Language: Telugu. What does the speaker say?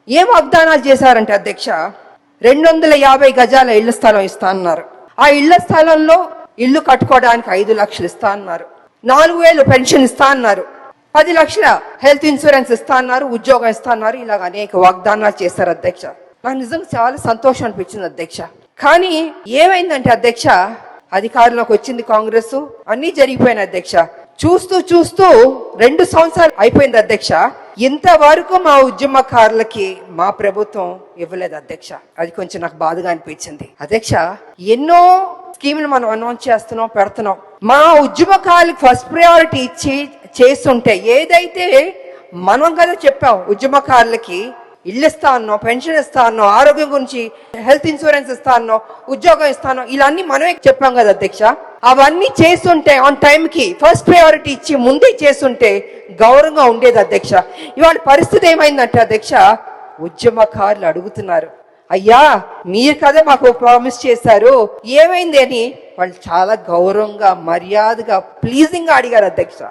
ఏం వాగ్దానాలు చేశారంటే అధ్యక్ష, 250 గజాల ఇళ్ల స్థలం ఇస్తా అన్నారు. ఆ ఇళ్ల స్థలంలో ఇల్లు కట్టుకోవడానికి 5 లక్షలు ఇస్తా అన్నారు. 4,000 పెన్షన్ ఇస్తా అన్నారు. 10 లక్షల హెల్త్ ఇన్సూరెన్స్ ఇస్తా అన్నారు. ఉద్యోగం ఇస్తా అన్నారు. ఇలాగ అనేక వాగ్దానాలు చేశారు అధ్యక్ష. నాకు నిజంగా చాలా సంతోషం అనిపించింది అధ్యక్ష. కానీ ఏమైందంటే అధ్యక్ష, అధికారంలోకి వచ్చింది కాంగ్రెస్, అన్ని జరిగిపోయినాయి అధ్యక్ష. చూస్తూ చూస్తూ 2 సంవత్సరాలు అయిపోయింది అధ్యక్ష. ఇంతవరకు మా ఉద్యమకారులకి మా ప్రభుత్వం ఇవ్వలేదు అధ్యక్ష. అది కొంచెం నాకు బాధగా అనిపించింది అధ్యక్ష. ఎన్నో స్కీములు మనం అనౌన్స్ చేస్తున్నాం, పెడుతున్నాం. మా ఉద్యమకారులకు ఫస్ట్ ప్రయారిటీ ఇచ్చి చేస్తుంటే, ఏదైతే మనం కదా చెప్పాం ఉద్యమకారులకి ఇల్లు ఇస్తా అన్నాం, పెన్షన్ ఇస్తా అన్నాం, ఆరోగ్యం గురించి హెల్త్ ఇన్సూరెన్స్ ఇస్తా అన్నాం, ఉద్యోగం ఇస్తా అన్నాం, ఇలా అన్ని మనమే చెప్పాం కదా అధ్యక్ష. అవన్నీ చేస్తుంటే ఆన్ టైంకి ఫస్ట్ ప్రయారిటీ ఇచ్చి ముందే చేస్తుంటే గౌరవంగా ఉండేది అధ్యక్ష. ఇవాళ పరిస్థితి ఏమైందంటే అధ్యక్ష, ఉద్యమకారులు అడుగుతున్నారు, అయ్యా మీరు కదా మాకు ప్రామిస్ చేశారు, ఏమైంది అని వాళ్ళు చాలా గౌరవంగా, మర్యాదగా, ప్లీజింగ్ గా అడిగారు అధ్యక్ష.